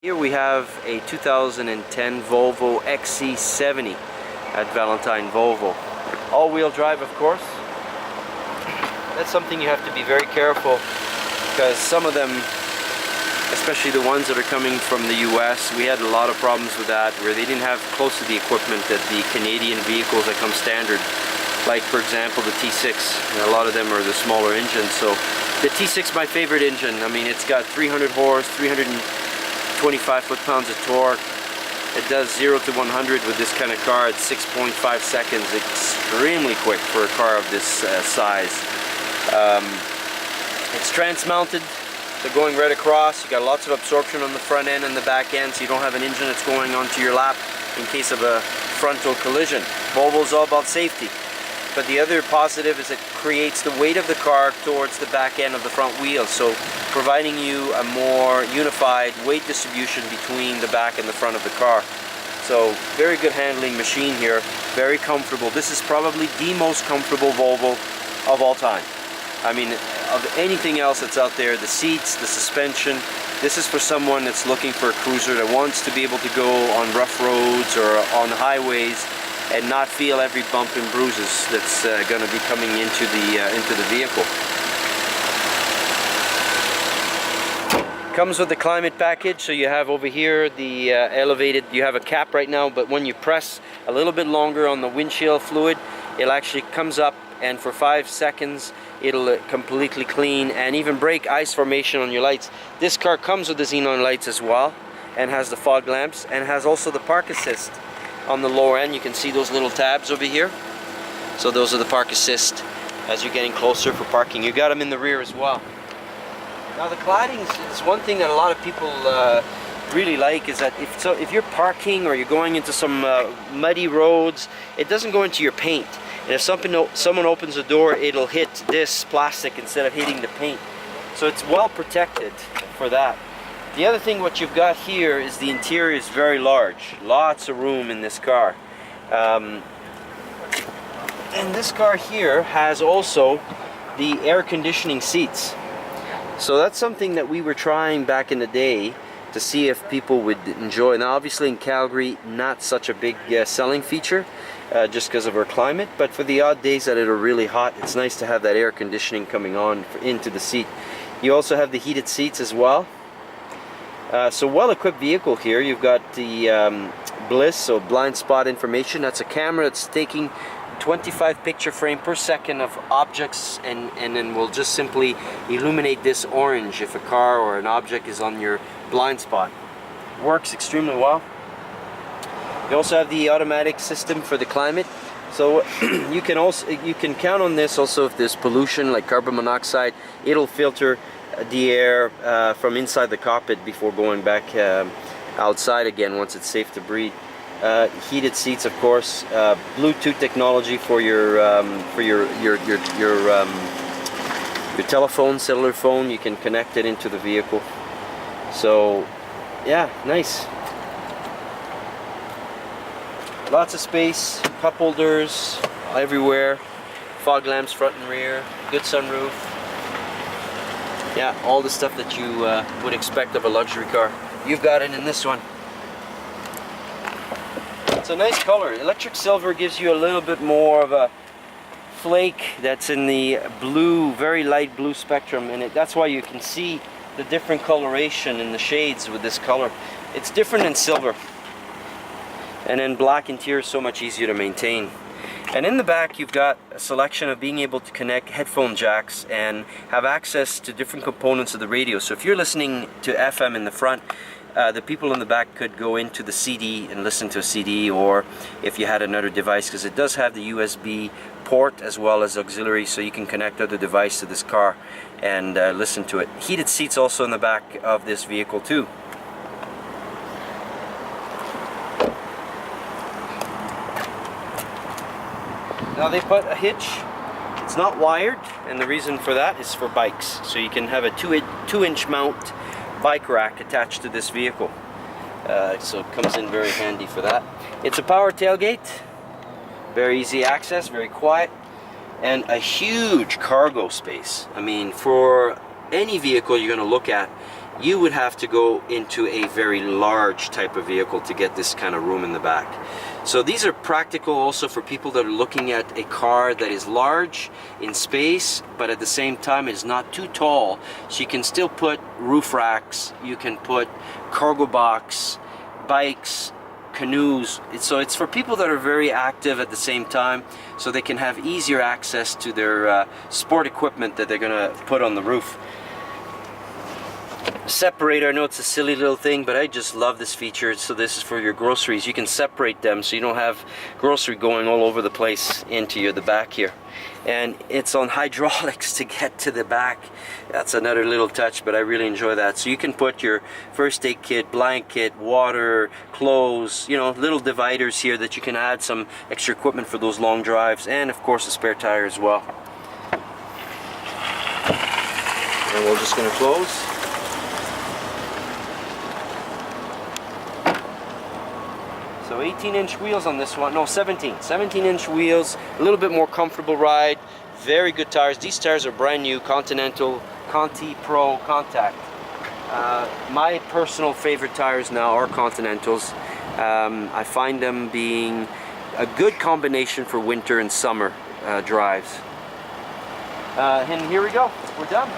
Here we have a 2010 Volvo XC70 at Valentine Volvo. All-wheel drive, of course. That's something you have to be very careful, because some of them, especially the ones that are coming from the US, we had a lot of problems with that, where they didn't have close to the equipment that the Canadian vehicles that come standard. Like, for example, the T6. A lot of them are the smaller engines. So the T6 is my favorite engine. I mean, it's got 300 horse, 325 foot-pounds of torque. It does 0 to 100 with this kind of car at 6.5 seconds. Extremely quick for a car of this size. It's trans-mounted, so going right across. You got lots of absorption on the front end and the back end, so you don't have an engine that's going onto your lap in case of a frontal collision. Volvo's all about safety. But the other positive is it creates the weight of the car towards the back end of the front wheel, so providing you a more unified weight distribution between the back and the front of the car. So very good handling machine here, very comfortable. This is probably the most comfortable Volvo of all time. I mean, of anything else that's out there, the seats, the suspension, this is for someone that's looking for a cruiser that wants to be able to go on rough roads or on highways and not feel every bump and bruises that's going to be coming into the vehicle. Comes with the climate package, so you have over here the elevated, you have a cap right now, but when you press a little bit longer on the windshield fluid, it actually comes up, and for 5 seconds it'll completely clean and even break ice formation on your lights. This car comes with the xenon lights as well, and has the fog lamps, and has also the park assist. On the lower end you can see those little tabs over here, so those are the park assist as you're getting closer for parking. You got them in the rear as well. Now the cladding is one thing that a lot of people really like, is that if you're parking or you're going into some muddy roads, it doesn't go into your paint. And if someone opens the door, it'll hit this plastic instead of hitting the paint. So it's well protected for that. The other thing what you've got here is the interior is very large. Lots of room in this car. And this car here has also the air conditioning seats. So that's something that we were trying back in the day to see if people would enjoy. Now obviously in Calgary, not such a big selling feature, just because of our climate, but for the odd days that it are really hot, it's nice to have that air conditioning coming on into the seat. You also have the heated seats as well. So well-equipped vehicle here. You've got the BLIS, so blind spot information. That's a camera that's taking 25 picture frame per second of objects, and then will just simply illuminate this orange if a car or an object is on your blind spot. Works extremely well. You also have the automatic system for the climate, so you can count on this also. If there's pollution like carbon monoxide, it'll filter the air from inside the cockpit before going back outside again once it's safe to breathe. Heated seats, of course. Bluetooth technology for your telephone, cellular phone. You can connect it into the vehicle. So, yeah, nice. Lots of space, cup holders everywhere, fog lamps front and rear, good sunroof. Yeah, all the stuff that you would expect of a luxury car. You've got it in this one. It's a nice color. Electric silver gives you a little bit more of a flake that's in the blue, very light blue spectrum, and that's why you can see the different coloration in the shades with this color. It's different in silver. And then black interior is so much easier to maintain. And in the back you've got a selection of being able to connect headphone jacks and have access to different components of the radio. So if you're listening to FM in the front, the people in the back could go into the CD and listen to a CD, or if you had another device, because it does have the USB port as well as auxiliary, so you can connect other device to this car and listen to it. Heated seats also in the back of this vehicle too. Now they put a hitch. It's not wired, and the reason for that is for bikes. So you can have a 2-inch mount bike rack attached to this vehicle. So it comes in very handy for that. It's a power tailgate, very easy access, very quiet, and a huge cargo space. I mean, for any vehicle you're going to look at, you would have to go into a very large type of vehicle to get this kind of room in the back. So these are practical also for people that are looking at a car that is large in space, but at the same time is not too tall. So you can still put roof racks, you can put cargo box, bikes, canoes. So it's for people that are very active at the same time, so they can have easier access to their sport equipment that they're gonna put on the roof. Separator, I know it's a silly little thing, but I just love this feature. So this is for your groceries. You can separate them so you don't have grocery going all over the place into the back here. And it's on hydraulics to get to the back. That's another little touch, but I really enjoy that. So you can put your first aid kit, blanket, water, clothes, you know, little dividers here that you can add some extra equipment for those long drives, and of course a spare tire as well. And we're just going to close. So 18-inch wheels on this one, no 17-inch wheels, a little bit more comfortable ride, very good tires. These tires are brand new, Continental Conti Pro Contact. My personal favorite tires now are Continentals. I find them being a good combination for winter and summer drives. And here we go, we're done.